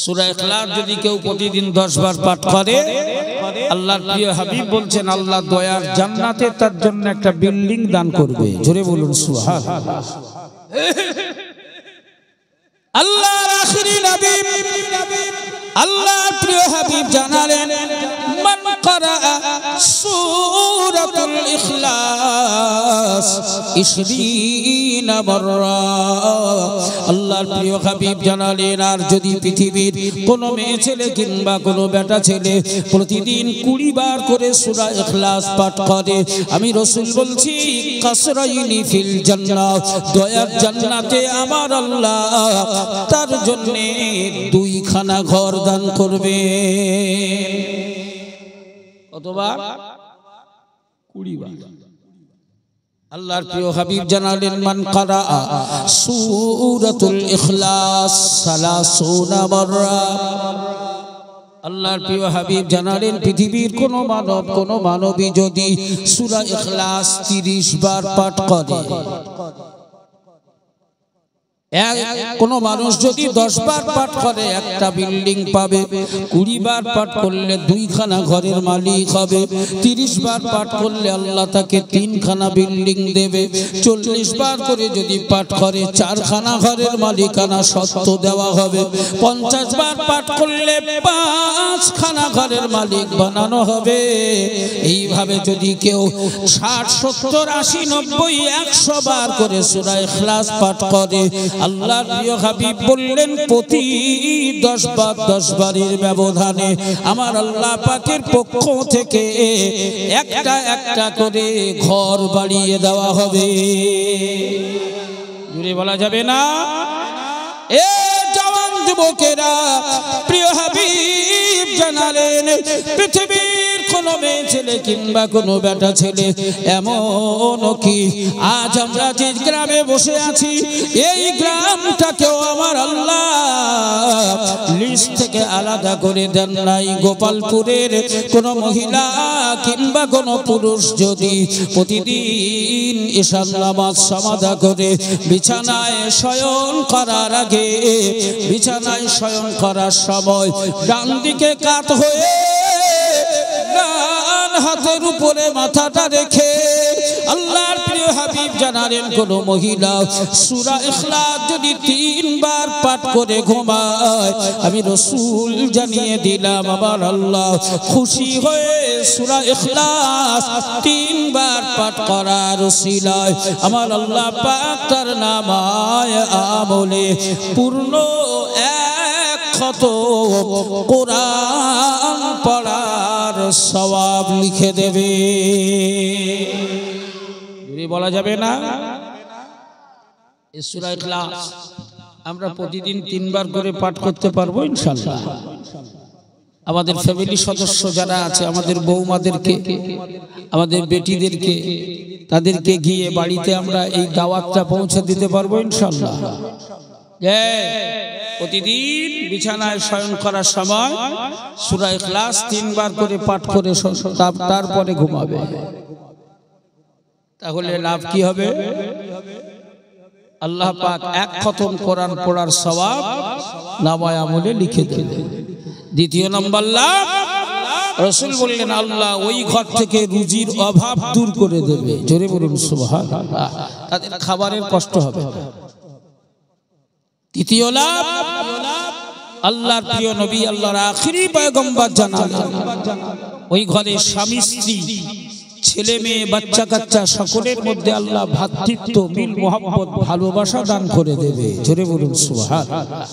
সূরা ইখলাস যদি কেউ প্রতিদিন 10 বার পাঠ করে, আল্লাহর প্রিয় হাবিব বলছেন আল্লাহ দয়ার জান্নাতে তার জন্য একটা বিল্ডিং দান করবে। জোরে বলুন সুবহানাল্লাহ। আল্লাহর আখিরি নবী আল্লাহর প্রিয় হাবিব জানালেন, মান করা সূরাতুল ইখলাস 20 মাররা। আল্লাহর প্রিয় হাবিব জানালেন, আর যদি পৃথিবীর কোনো মেয়ে ছেলে কিংবা কোনো বেটা ছেলে প্রতিদিন 20 বার করে সূরা ইখলাস পাঠ করে, আমি রাসূল বলছি কাসরাইনি ফিল জান্নাহ, দয়ার জান্নাতে আমার আল্লাহ তার জন্য 2 খানা ঘর দান করবে। কতবার? 20 বার। আল্লাহর প্রিয় হাবিব জানালেন, মান করা সূরাতুল ইখলাস 30 মাররা। আল্লাহর প্রিয় হাবিব জানালেন, পৃথিবীর কোন মানবী যদি সূরা ইখলাস 30 বার পাঠ করে, কোন মানুষ যদি 10 বার পাঠ করে একটা বিল্ডিং পাবে, 20 বার পাঠ করলে 2 খানা ঘরের মালিক হবে, 30 বার পাঠ করলে আল্লাহ তাকে 3 খানা বিল্ডিং দেবে, 40 বার করে যদি পাঠ করে 4 খানা ঘরের মালিকানা সত্ত্ব দেওয়া হবে, 50 বার পাঠ করলে 5 খানা ঘরের মালিক বানানো হবে। এইভাবে যদি কেউ 60, 70, 80, 90, 100 বার করে সূরা ইখলাস পাঠ করে, আল্লাহর প্রিয় হাবিব বললেন প্রতি 10 বার 10 বারের ব্যবধানে আমার আল্লাহ পাকের পক্ষ থেকে একটা একটা করে ঘর বাড়িয়ে দেওয়া হবে। জুড়ে বলা যাবে না? এ জওয়ান যুবকেরা, প্রিয় হাবিব জানালেন, পৃথিবীর কোনো মেয়ে ছেলে কিংবা কোনো বেটা ছেলে, এমন কি আজ আমরা যে গ্রামে বসে আছি এই গ্রামটাকেও আমার আল্লাহ লিস্ট থেকে আলাদা করে দেন নাই। গোপালপুরের কোনো মহিলা কিংবা কোনো পুরুষ যদি প্রতিদিন ঈশান নামাজ সমাধা করে বিছানায় শয়ন করার আগে, বিছানায় শয়ন করার সময় ডান দিকে কাত হয়ে ডান হাতের উপরে মাথাটা রেখে আল্লাহর প্রিয় হাবিব জানালেন, কোন মহিলা সূরা ইখলাস যদি 3 বার পাঠ করে ঘুমায়, আমি রাসূল জানিয়ে দিলাম আমার আল্লাহ খুশি হয়ে সূরা ইখলাস 3 বার পাঠ করার উসিলায় আমার আল্লাহ পাক তার নামায়ে আমলে পূর্ণ 1 খতম কোরআন পড়ার সওয়াব লিখে দেবে। বলা যাবে না? এই সূরা ইখলাস আমরা প্রতিদিন 3 বার করে পাঠ করতে পারবো ইনশাআল্লাহ। আমাদের ফ্যামিলি সদস্য যারা আছে, আমাদের বৌমাদেরকে, আমাদের বেটিদেরকে, তাদেরকে গিয়ে বাড়িতে আমরা এই দাওয়াতটা পৌঁছে দিতে পারবো ইনশাআল্লাহ। প্রতিদিন বিছানায় শয়ন করার সময় সূরা ইখলাস 3 বার করে পাঠ করে তারপরে ঘুমাবে। তাহলে লাভ কি হবে? আল্লাহ পাক 1 খতম কোরআন পড়ার সওয়াব নামায়ে আমলে লিখে দেবে। দ্বিতীয় নম্বর লাভ, রাসূল বললেন আল্লাহ ওই ঘর থেকে রুজির অভাব দূর করে দেবে। জোরে বলুন সুবহানাল্লাহ। তাদের খাবারের কষ্ট হবে না। তৃতীয় লাভ, আল্লাহর প্রিয় নবী আল্লাহর আখিরি পয়গম্বর জানালেন, ওই ঘরে স্বামী স্ত্রী, ছেলে মেয়ে, বাচ্চা কাচ্চা সকলের মধ্যে আল্লাহ ভ্রাতৃত্ব, মিল, মোহাব্বত, ভালোবাসা দান করে দেবে। জোরে বলুন সুবহানাল্লাহ।